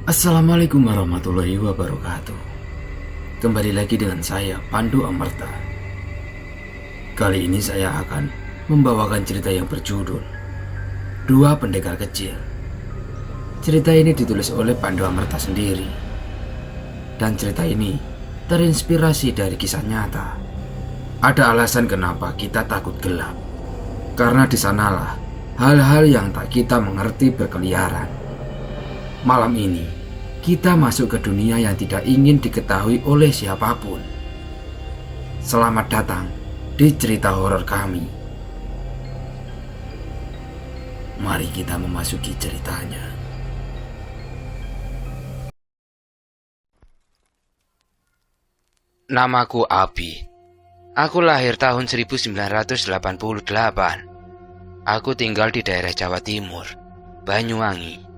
Assalamualaikum warahmatullahi wabarakatuh. Kembali lagi dengan saya, Pandu Amerta. Kali ini saya akan membawakan cerita yang berjudul Dua Pendekar Kecil. Cerita ini ditulis oleh Pandu Amerta sendiri. Dan cerita ini terinspirasi dari kisah nyata. Ada alasan kenapa kita takut gelap. Karena di sanalah hal-hal yang tak kita mengerti berkeliaran. Malam ini, kita masuk ke dunia yang tidak ingin diketahui oleh siapapun. Selamat datang di cerita horor kami. Mari kita memasuki ceritanya. Namaku Abi. Aku lahir tahun 1988. Aku tinggal di daerah Jawa Timur, Banyuwangi.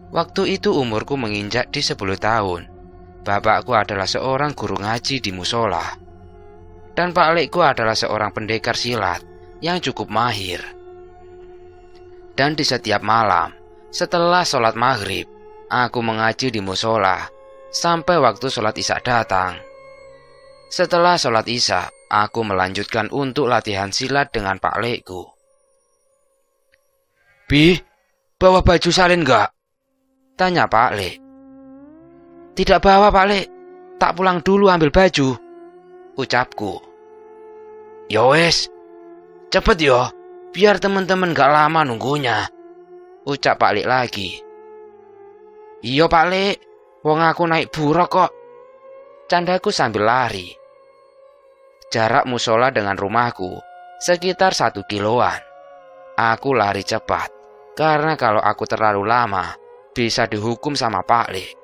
Waktu itu umurku menginjak di 10 tahun. Bapakku adalah seorang guru ngaji di musola. Dan Pak Lekku adalah seorang pendekar silat yang cukup mahir. Dan di setiap malam, setelah sholat maghrib, aku mengaji di musola sampai waktu sholat isya datang. Setelah sholat isya, aku melanjutkan untuk latihan silat dengan Pak Lekku. "Bi, bawa baju salin gak?" tanya Pak Lek. "Tidak bawa Pak Lek, tak pulang dulu ambil baju," ucapku. "Ya wes, cepet yo, biar temen-temen gak lama nunggunya," ucap Pak Lek lagi. "Iya Pak Lek, wong aku naik buruk kok," candaku sambil lari. Jarak musola dengan rumahku sekitar 1 kiloan. Aku lari cepat, karena kalau aku terlalu lama, bisa dihukum sama Pak Lek.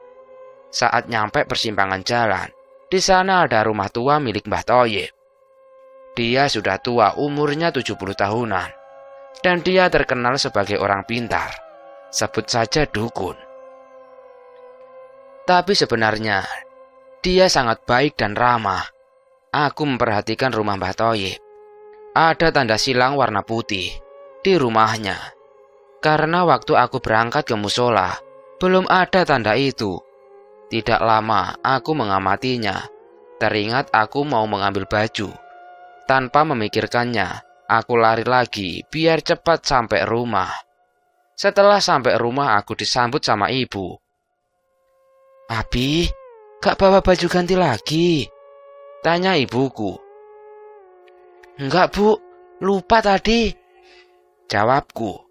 Saat nyampe persimpangan jalan, di sana ada rumah tua milik Mbah Toyib. Dia sudah tua, umurnya 70 tahunan. Dan dia terkenal sebagai orang pintar. Sebut saja dukun. Tapi sebenarnya, dia sangat baik dan ramah. Aku memperhatikan rumah Mbah Toyib. Ada tanda silang warna putih di rumahnya. Karena waktu aku berangkat ke musola, belum ada tanda itu. Tidak lama aku mengamatinya. Teringat aku mau mengambil baju. Tanpa memikirkannya, aku lari lagi biar cepat sampai rumah. Setelah sampai rumah, aku disambut sama ibu. "Abi, gak bawa baju ganti lagi?" tanya ibuku. "Enggak Bu, lupa tadi," jawabku.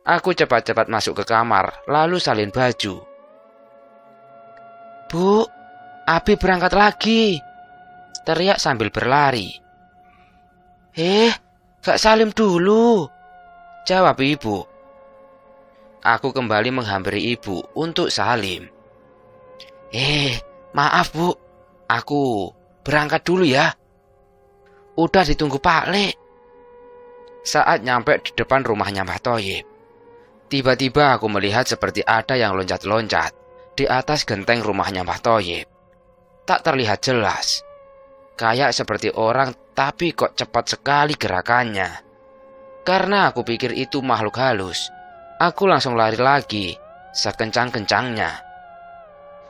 Aku cepat-cepat masuk ke kamar, lalu salin baju. "Bu, Abi berangkat lagi," teriak sambil berlari. Gak salim dulu," jawab ibu. Aku kembali menghampiri ibu untuk salim. Maaf Bu, aku berangkat dulu ya. Udah ditunggu Pak Lek." Saat nyampe di depan rumahnya Mbah Toyib, tiba-tiba aku melihat seperti ada yang loncat-loncat di atas genteng rumahnya Mbah Toyib. Tak terlihat jelas. Kayak seperti orang, tapi kok cepat sekali gerakannya. Karena aku pikir itu makhluk halus, aku langsung lari lagi, sekencang-kencangnya.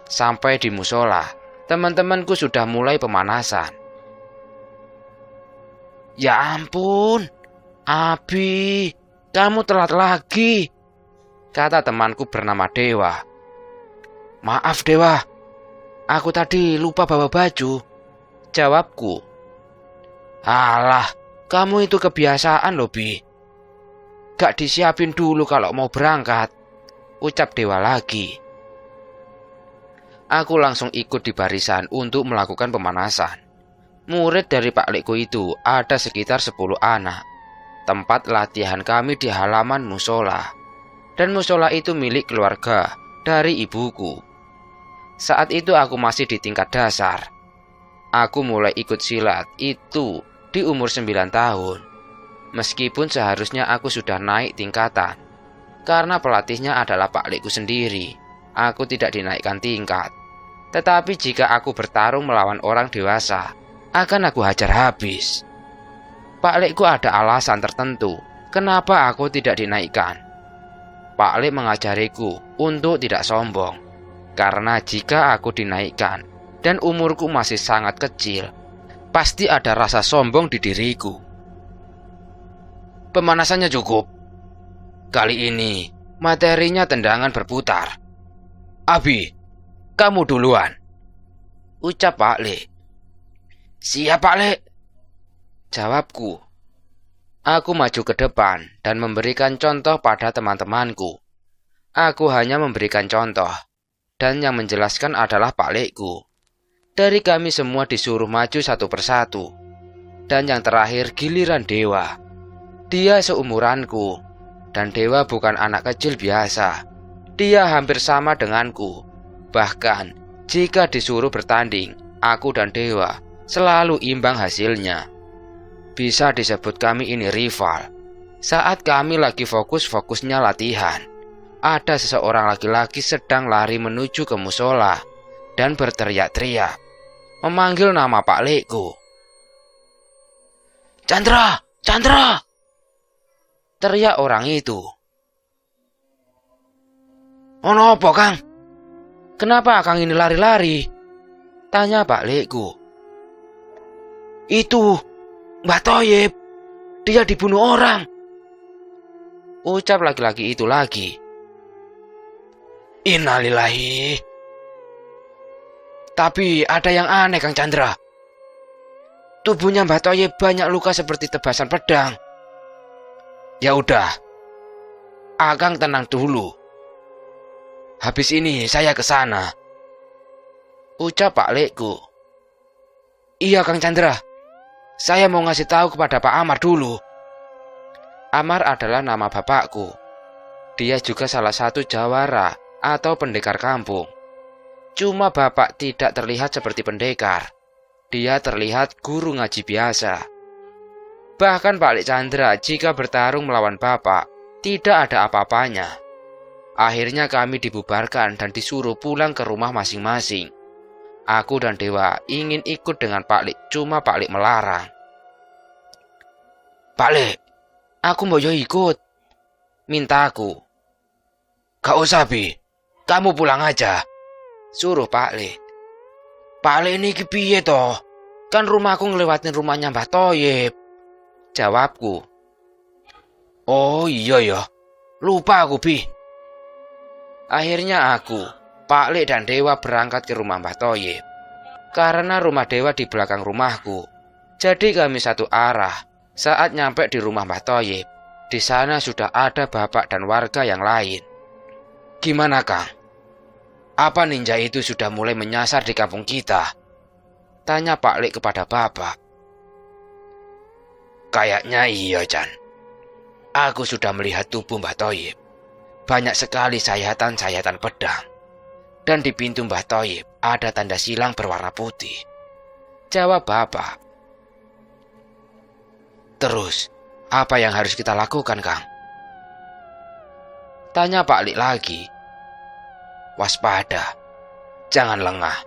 Sampai di musola, teman-temanku sudah mulai pemanasan. "Ya ampun, Abi, kamu telat lagi," kata temanku bernama Dewa. "Maaf Dewa, aku tadi lupa bawa baju," jawabku. "Alah, kamu itu kebiasaan loh Bi. Gak disiapin dulu kalau mau berangkat," ucap Dewa lagi. Aku langsung ikut di barisan untuk melakukan pemanasan. Murid dari Pak Lekku itu ada sekitar 10 anak. Tempat latihan kami di halaman musola. Dan musola itu milik keluarga dari ibuku. Saat itu aku masih di tingkat dasar. Aku mulai ikut silat itu di umur 9 tahun. Meskipun seharusnya aku sudah naik tingkatan. Karena pelatihnya adalah Pak Lekku sendiri, aku tidak dinaikkan tingkat. Tetapi jika aku bertarung melawan orang dewasa, akan aku hajar habis. Pak Lekku ada alasan tertentu kenapa aku tidak dinaikkan. Pak Le mengajariku untuk tidak sombong, karena jika aku dinaikkan dan umurku masih sangat kecil, pasti ada rasa sombong di diriku. Pemanasannya cukup. Kali ini materinya tendangan berputar. Abi, kamu duluan, ucap Pak Le. Siap Pak Le, jawabku. Aku maju ke depan dan memberikan contoh pada teman-temanku. Aku hanya memberikan contoh, dan yang menjelaskan adalah Pak Leku. Dari kami semua disuruh maju satu persatu. Dan yang terakhir giliran Dewa. Dia seumuranku, dan Dewa bukan anak kecil biasa. Dia hampir sama denganku. Bahkan, jika disuruh bertanding, aku dan Dewa selalu imbang hasilnya. Bisa disebut kami ini rival. Saat kami lagi fokus-fokusnya latihan, ada seseorang laki-laki sedang lari menuju ke musola dan berteriak-teriak, memanggil nama Pak Leku. Chandra! Chandra! Teriak orang itu. Ono apa, Kang? Kenapa Kang ini lari-lari? Tanya Pak Leku. Itu Mbah Thoyib, dia dibunuh orang, ucap laki-laki itu lagi. Innalillahi. Tapi ada yang aneh, Kang Chandra. Tubuhnya Mbah Thoyib banyak luka seperti tebasan pedang. Ya udah, Akang tenang dulu. Habis ini saya ke sana, ucap Pak Leku. Iya Kang Chandra. Saya mau ngasih tahu kepada Pak Amar dulu. Amar adalah nama bapakku. Dia juga salah satu jawara atau pendekar kampung. Cuma bapak tidak terlihat seperti pendekar. Dia terlihat guru ngaji biasa. Bahkan Pak Lek Chandra jika bertarung melawan bapak, tidak ada apa-apanya. Akhirnya kami dibubarkan dan disuruh pulang ke rumah masing-masing. Aku dan Dewa ingin ikut dengan Pak Lek, cuma Pak Lek melarang. Pak Lek, aku mau ikut, minta aku. Gak usah Bi, kamu pulang aja, suruh Pak Lek. Pak Lek ini piye toh? Kan rumahku ngelewatin rumahnya Mbah Thoyib, jawabku. Oh iya ya, lupa aku Bi. Akhirnya aku, Pak Lek dan Dewa berangkat ke rumah Mbah Thoyib. Karena rumah Dewa di belakang rumahku, jadi kami satu arah. Saat nyampe di rumah Mbah Thoyib, di sana sudah ada bapak dan warga yang lain. Gimana Kang? Apa ninja itu sudah mulai menyasar di kampung kita? Tanya Pak Lek kepada bapak. Kayaknya iya Chan. Aku sudah melihat tubuh Mbah Thoyib. Banyak sekali sayatan-sayatan pedang. Dan di pintu Mbah Thoyib ada tanda silang berwarna putih, jawab bapak. Terus, apa yang harus kita lakukan, Kang? Tanya Pak Lek lagi. Waspada, jangan lengah.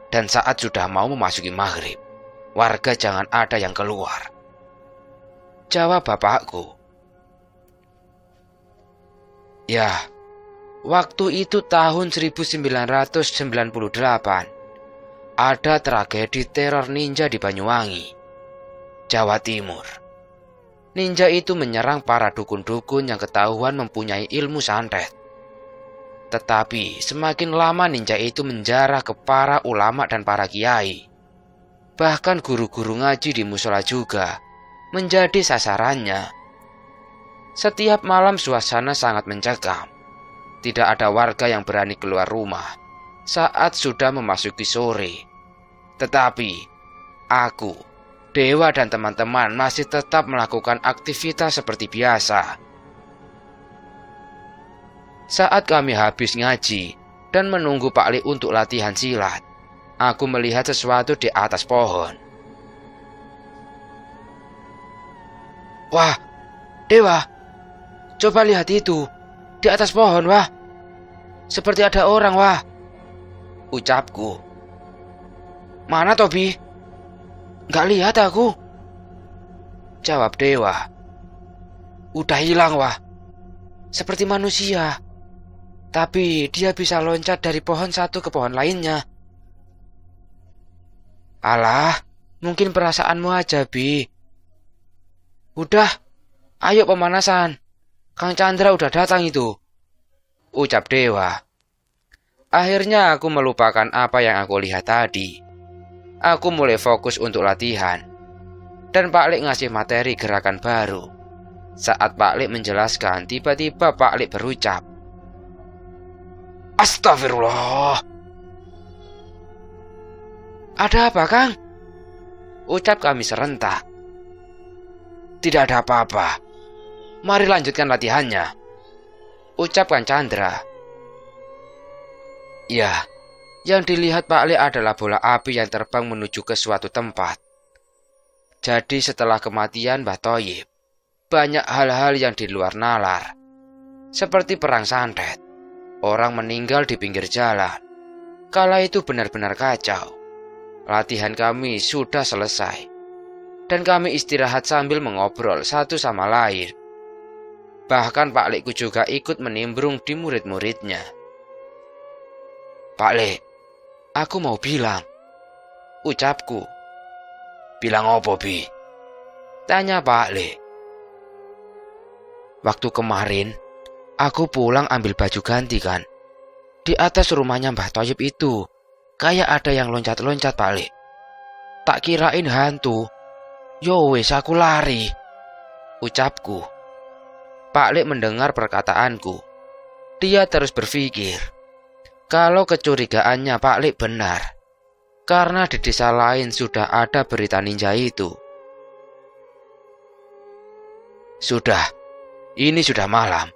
Dan saat sudah mau memasuki maghrib, warga jangan ada yang keluar, jawab bapakku. Ya, waktu itu tahun 1998, ada tragedi teror ninja di Banyuwangi, Jawa Timur. Ninja itu menyerang para dukun-dukun yang ketahuan mempunyai ilmu santet. Tetapi semakin lama ninja itu menjarah ke para ulama dan para kiai. Bahkan guru-guru ngaji di musola juga menjadi sasarannya. Setiap malam suasana sangat mencekam. Tidak ada warga yang berani keluar rumah saat sudah memasuki sore. Tetapi aku, Dewa dan teman-teman masih tetap melakukan aktivitas seperti biasa. Saat kami habis ngaji dan menunggu Pak Lek untuk latihan silat, aku melihat sesuatu di atas pohon. Wah, Dewa, coba lihat itu, di atas pohon, wah. Seperti ada orang, wah, ucapku. Mana Tobi? Gak lihat aku, jawab Dewa. Udah hilang, wah. seperti manusia. Tapi dia bisa loncat dari pohon satu ke pohon lainnya. Alah, mungkin perasaanmu aja, Bi. Udah, ayo pemanasan. Kang Chandra udah datang itu, ucap Dewa. Akhirnya aku melupakan apa yang aku lihat tadi. Aku mulai fokus untuk latihan. Dan Pak Lik ngasih materi gerakan baru. Saat Pak Lik menjelaskan, tiba-tiba Pak Lik berucap, "Astagfirullah." Ada apa, Kang? Ucap kami serentak. Tidak ada apa-apa. Mari lanjutkan latihannya, ucapkan Chandra. Ya, yang dilihat Pak Lik adalah bola api yang terbang menuju ke suatu tempat. Jadi setelah kematian Mbah Thoyib, banyak hal-hal yang di luar nalar. Seperti perang santet, orang meninggal di pinggir jalan. Kala itu benar-benar kacau. Latihan kami sudah selesai. Dan kami istirahat sambil mengobrol satu sama lain. Bahkan Pak Likku juga ikut menimbrung di murid-muridnya. Pak Lik, aku mau bilang, ucapku. Bilang apa, Bi? Tanya Pak Lik. Waktu kemarin, aku pulang ambil baju ganti kan. Di atas rumahnya Mbah Thoyib itu, kayak ada yang loncat-loncat, Pak Lik. Tak kirain hantu. Yo wes, aku lari, ucapku. Pak Lik mendengar perkataanku. Dia terus berpikir, kalau kecurigaannya Pak Lik benar, karena di desa lain sudah ada berita ninja itu. Sudah, ini sudah malam.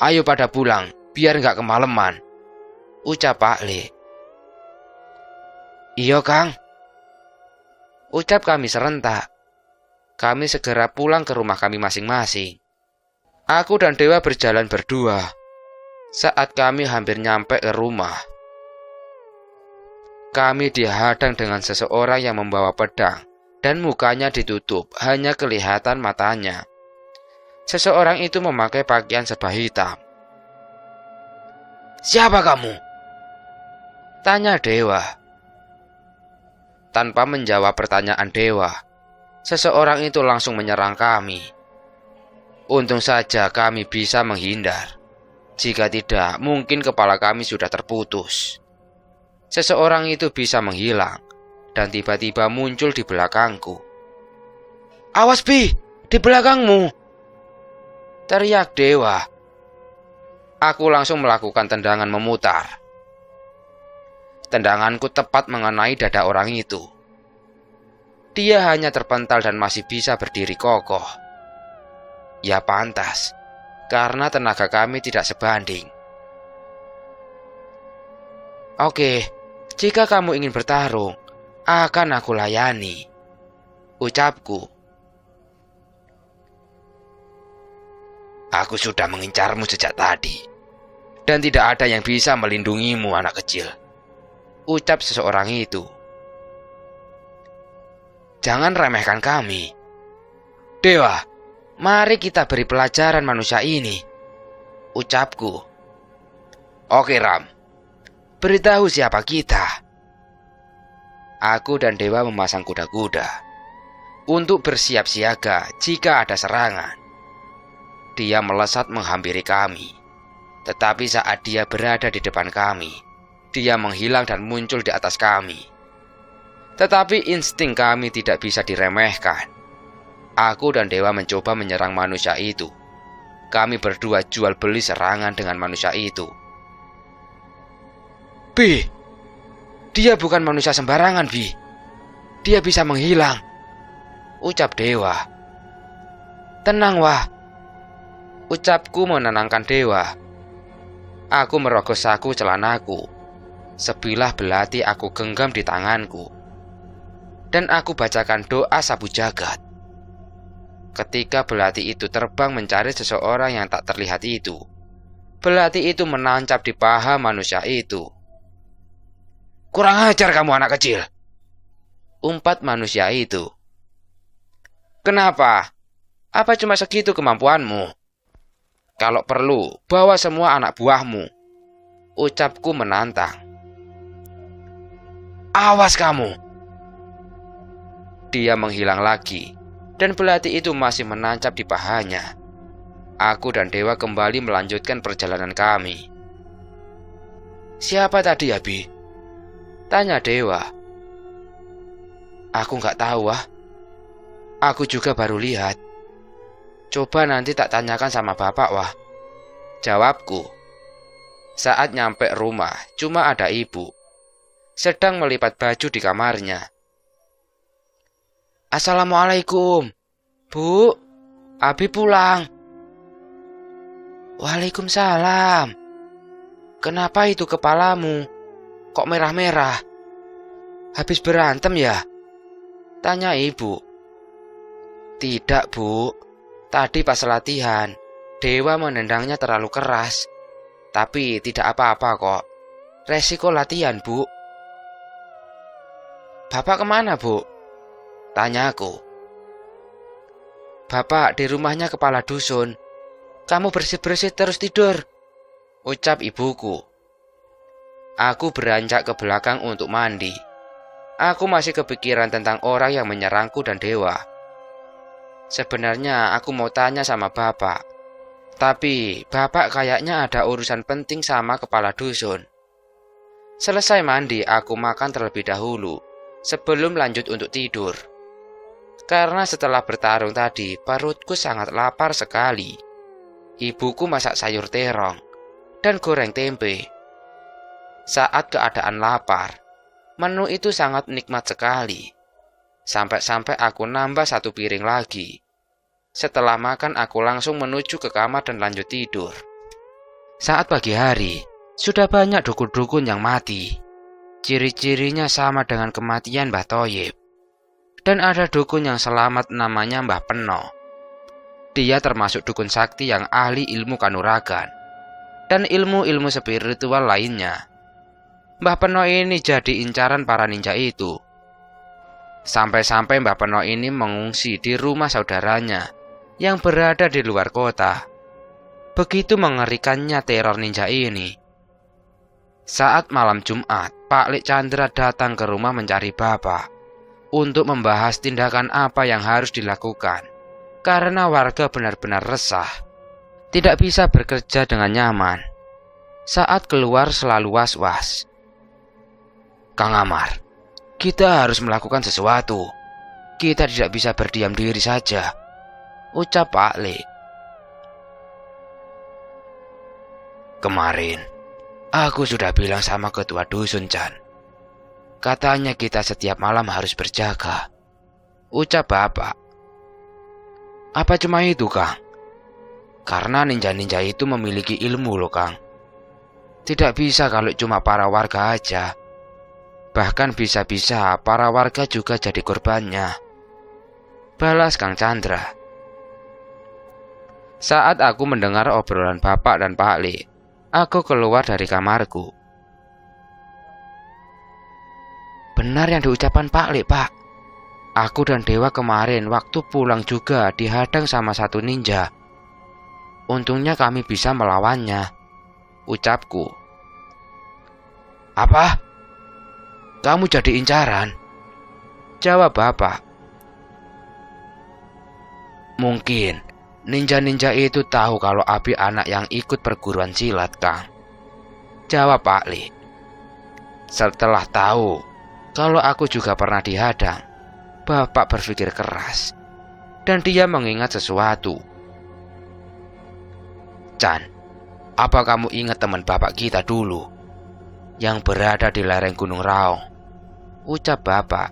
Ayo pada pulang, biar nggak kemalaman, ucap Pak Lik. Iya, Kang, ucap kami serentak. Kami segera pulang ke rumah kami masing-masing. Aku dan Dewa berjalan berdua. Saat kami hampir nyampe ke rumah, kami dihadang dengan seseorang yang membawa pedang dan mukanya ditutup, hanya kelihatan matanya. Seseorang itu memakai pakaian serba hitam. Siapa kamu? Tanya Dewa. Tanpa menjawab pertanyaan Dewa, seseorang itu langsung menyerang kami. Untung saja kami bisa menghindar. Jika tidak, mungkin kepala kami sudah terputus. Seseorang itu bisa menghilang dan tiba-tiba muncul di belakangku. Awas, Bi, di belakangmu, teriak Dewa. Aku langsung melakukan tendangan memutar. Tendanganku tepat mengenai dada orang itu. Dia hanya terpental dan masih bisa berdiri kokoh. Ya pantas, karena tenaga kami tidak sebanding. Oke, jika kamu ingin bertarung, akan aku layani, ucapku. Aku sudah mengincarmu sejak tadi, dan tidak ada yang bisa melindungimu, anak kecil, ucap seseorang itu. Jangan remehkan kami. Dewa, mari kita beri pelajaran manusia ini, ucapku. Oke, Ram, beritahu siapa kita. Aku dan Dewa memasang kuda-kuda untuk bersiap siaga jika ada serangan. Dia melesat menghampiri kami. Tetapi saat dia berada di depan kami, dia menghilang dan muncul di atas kami. Tetapi insting kami tidak bisa diremehkan. Aku dan Dewa mencoba menyerang manusia itu. Kami berdua jual beli serangan dengan manusia itu. Bi, dia bukan manusia sembarangan, Bi. Dia bisa menghilang, ucap Dewa. Tenang, Wah, ucapku menenangkan Dewa. Aku merogoh saku celanaku. Sebilah belati aku genggam di tanganku. Dan aku bacakan doa sabu jagat. Ketika belati itu terbang mencari seseorang yang tak terlihat itu, belati itu menancap di paha manusia itu. Kurang ajar kamu, anak kecil, umpat manusia itu. Kenapa? Apa cuma segitu kemampuanmu? Kalau perlu, bawa semua anak buahmu, ucapku menantang. Awas kamu! Dia menghilang lagi, dan belati itu masih menancap di pahanya. Aku dan Dewa kembali melanjutkan perjalanan kami. Siapa tadi, Abi? Tanya Dewa. Aku nggak tahu, ah. Aku juga baru lihat. Coba nanti tak tanyakan sama bapak, wah. Jawabku. Saat nyampe rumah, cuma ada ibu sedang melipat baju di kamarnya. Assalamualaikum, Bu. Abi pulang. Waalaikumsalam. Kenapa itu kepalamu? Kok merah-merah? Habis berantem ya? Tanya ibu. Tidak, Bu. Tadi pas latihan, Dewa menendangnya terlalu keras. Tapi tidak apa-apa kok. Resiko latihan, Bu. Bapak kemana, Bu? Tanyaku. Bapak di rumahnya kepala dusun. Kamu bersih-bersih terus tidur, ucap ibuku. Aku beranjak ke belakang untuk mandi. Aku masih kepikiran tentang orang yang menyerangku dan Dewa. Sebenarnya aku mau tanya sama bapak, tapi bapak kayaknya ada urusan penting sama kepala dusun. Selesai mandi, aku makan terlebih dahulu sebelum lanjut untuk tidur. Karena setelah bertarung tadi, perutku sangat lapar sekali. Ibuku masak sayur terong dan goreng tempe. Saat keadaan lapar, menu itu sangat nikmat sekali. Sampai-sampai aku nambah 1 piring lagi. Setelah makan, aku langsung menuju ke kamar dan lanjut tidur. Saat pagi hari, sudah banyak dukun-dukun yang mati. Ciri-cirinya sama dengan kematian Mbah Thoyib. Dan ada dukun yang selamat namanya Mbah Peno. Dia termasuk dukun sakti yang ahli ilmu kanuragan dan ilmu-ilmu spiritual lainnya. Mbah Peno ini jadi incaran para ninja itu. Sampai-sampai Mbah Peno ini mengungsi di rumah saudaranya yang berada di luar kota. Begitu mengerikannya teror ninja ini. Saat malam Jumat, Pak Lek Chandra datang ke rumah mencari bapak untuk membahas tindakan apa yang harus dilakukan. Karena warga benar-benar resah, tidak bisa bekerja dengan nyaman. Saat keluar selalu was-was. Kang Amar, kita harus melakukan sesuatu. Kita tidak bisa berdiam diri saja, ucap Pak Lek. Kemarin, aku sudah bilang sama ketua dusun, Chan. Katanya kita setiap malam harus berjaga, ucap bapak. Apa cuma itu, Kang? Karena ninja-ninja itu memiliki ilmu loh, Kang. Tidak bisa kalau cuma para warga aja. Bahkan bisa-bisa para warga juga jadi korbannya, balas Kang Chandra. Saat aku mendengar obrolan bapak dan Pak Lek, aku keluar dari kamarku. Benar yang diucapkan Pak Lek, Pak. Aku dan Dewa kemarin waktu pulang juga dihadang sama satu ninja. Untungnya kami bisa melawannya, ucapku. Apa? Kamu jadi incaran? Jawab bapak. Mungkin ninja-ninja itu tahu kalau Abi anak yang ikut perguruan silat, Kang. Jawab Pak Lek. Setelah tahu kalau aku juga pernah dihadang, bapak berpikir keras dan dia mengingat sesuatu. Chan, apa kamu ingat teman bapak kita dulu yang berada di lereng Gunung Raung? Ucap bapak.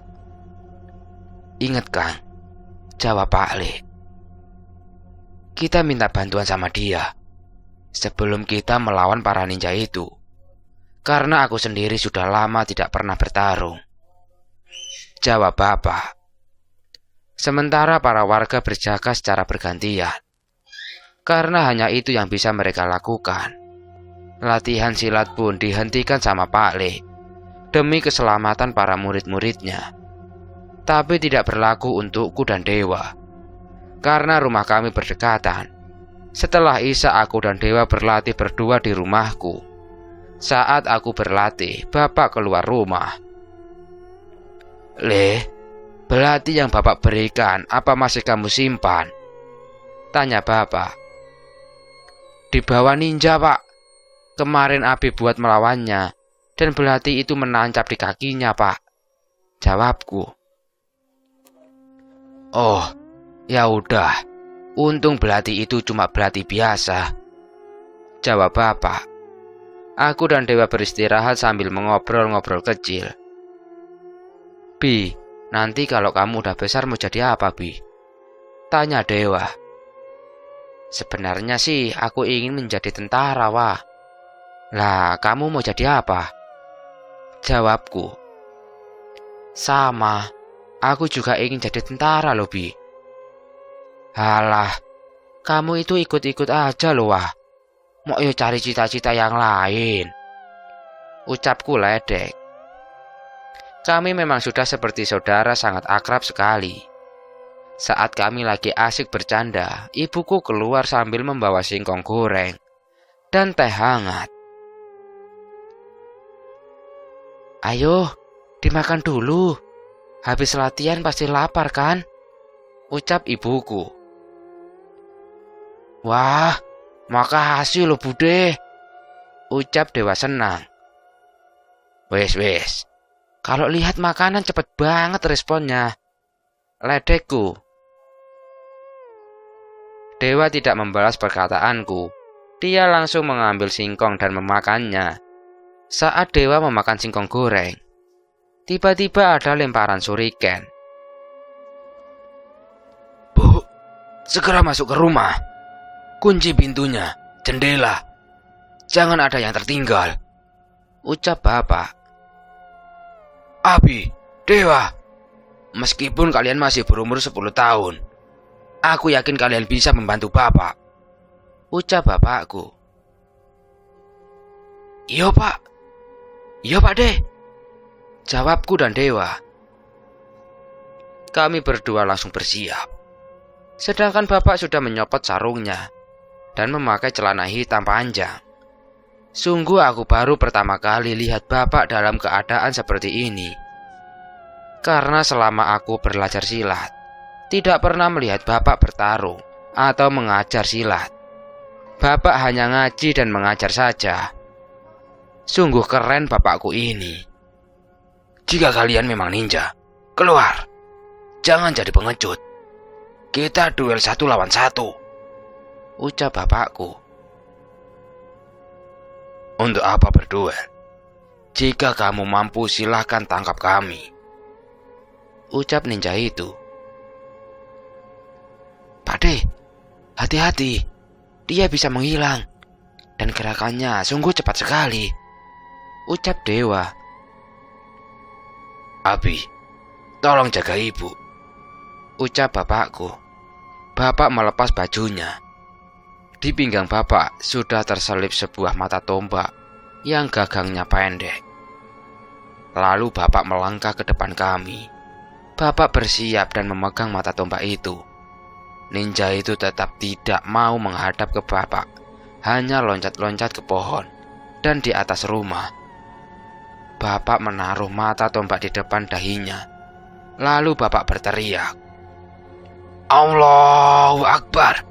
Ingat, Kang, jawab Pak Lek. Kita minta bantuan sama dia sebelum kita melawan para ninja itu, karena aku sendiri sudah lama tidak pernah bertarung, jawab bapak. Sementara para warga berjaga secara bergantian, karena hanya itu yang bisa mereka lakukan. Latihan silat pun dihentikan sama Pak Lek demi keselamatan para murid-muridnya. Tapi tidak berlaku untukku dan Dewa, karena rumah kami berdekatan. Setelah Isya aku dan Dewa berlatih berdua di rumahku. Saat aku berlatih, Bapak keluar rumah. "Le, belati yang Bapak berikan apa masih kamu simpan?" tanya Bapak. "Di bawah ninja, Pak. Kemarin Abi buat melawannya dan belati itu menancap di kakinya, Pak," jawabku. "Oh, ya udah. Untung belati itu cuma belati biasa," jawab Bapak. Aku dan Dewa beristirahat sambil mengobrol-ngobrol kecil. "Bi, nanti kalau kamu udah besar mau jadi apa, Bi?" tanya Dewa. "Sebenarnya sih aku ingin menjadi tentara, Wah." "Lah, kamu mau jadi apa?" jawabku. "Sama, aku juga ingin jadi tentara loh, Bi." "Halah, kamu itu ikut-ikut aja loh, Wah. Mau yo cari cita-cita yang lain," ucapku ledek. Kami memang sudah seperti saudara, sangat akrab sekali. Saat kami lagi asik bercanda, ibuku keluar sambil membawa singkong goreng dan teh hangat. "Ayo, dimakan dulu. Habis latihan pasti lapar kan?" ucap ibuku. "Wah, makasih loh Bude," ucap Dewa senang. Wes, kalau lihat makanan cepet banget responnya," ledekku. Dewa tidak membalas perkataanku. Dia langsung mengambil singkong dan memakannya. Saat Dewa memakan singkong goreng, tiba-tiba ada lemparan shuriken. "Bu, segera masuk ke rumah. Kunci pintunya, jendela. Jangan ada yang tertinggal," ucap Bapak. "Abi, Dewa, meskipun kalian masih berumur 10 tahun, aku yakin kalian bisa membantu Bapak," ucap bapakku. Iya Pak deh," jawabku dan Dewa. Kami berdua langsung bersiap. Sedangkan Bapak sudah menyopot sarungnya dan memakai celana hitam panjang. Sungguh aku baru pertama kali lihat Bapak dalam keadaan seperti ini. Karena selama aku belajar silat, tidak pernah melihat Bapak bertarung atau mengajar silat. Bapak hanya ngaji dan mengajar saja. Sungguh keren bapakku ini. "Jika kalian memang ninja, keluar. Jangan jadi pengecut. Kita duel 1 lawan 1, ucap bapakku. "Untuk apa berduel? Jika kamu mampu silahkan tangkap kami," ucap ninja itu. "Pakde, hati-hati. Dia bisa menghilang dan gerakannya sungguh cepat sekali," ucap Dewa. "Abi, tolong jaga ibu," ucap bapakku. Bapak melepas bajunya. Di pinggang Bapak sudah terselip sebuah mata tombak yang gagangnya pendek. Lalu Bapak melangkah ke depan kami. Bapak bersiap dan memegang mata tombak itu. Ninja itu tetap tidak mau menghadap ke Bapak, hanya loncat-loncat ke pohon dan di atas rumah. Bapak menaruh mata tombak di depan dahinya. Lalu Bapak berteriak, "Allahu Akbar!"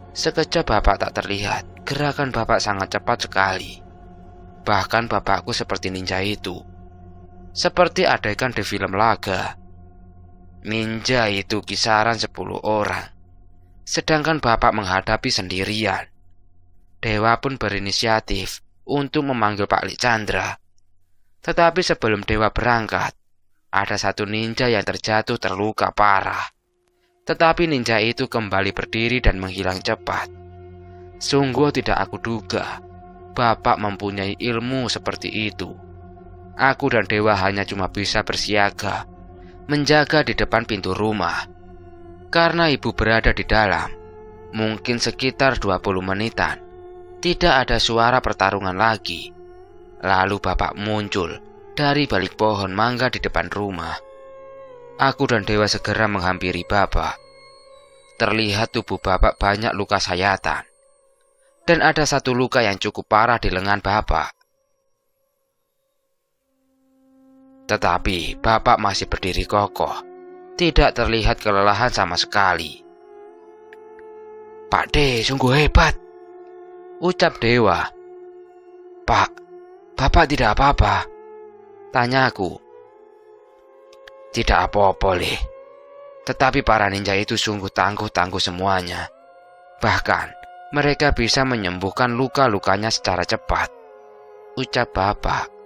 Sekejap Bapak tak terlihat. Gerakan Bapak sangat cepat sekali. Bahkan bapakku seperti ninja itu, seperti adegan di film laga. Ninja itu kisaran 10 orang, sedangkan Bapak menghadapi sendirian. Dewa pun berinisiatif untuk memanggil Pak Lik Chandra. Tetapi sebelum Dewa berangkat, ada satu ninja yang terjatuh terluka parah. Tetapi ninja itu kembali berdiri dan menghilang cepat. Sungguh tidak aku duga Bapak mempunyai ilmu seperti itu. Aku dan Dewa hanya cuma bisa bersiaga, menjaga di depan pintu rumah. Karena ibu berada di dalam, mungkin sekitar 20 menitan, tidak ada suara pertarungan lagi. Lalu Bapak muncul dari balik pohon mangga di depan rumah. Aku dan Dewa segera menghampiri Bapak. terlihat tubuh Bapak banyak luka sayatan. Dan ada satu luka yang cukup parah di lengan Bapak. Tetapi Bapak masih berdiri kokoh, tidak terlihat kelelahan sama sekali. "Pak De, sungguh hebat," ucap Dewa. "Pak, Bapak tidak apa-apa?" tanyaku. "Tidak apa-apa, Le. Tetapi para ninja itu sungguh tangguh-tangguh semuanya. Bahkan, mereka bisa menyembuhkan luka-lukanya secara cepat," ucap Bapak.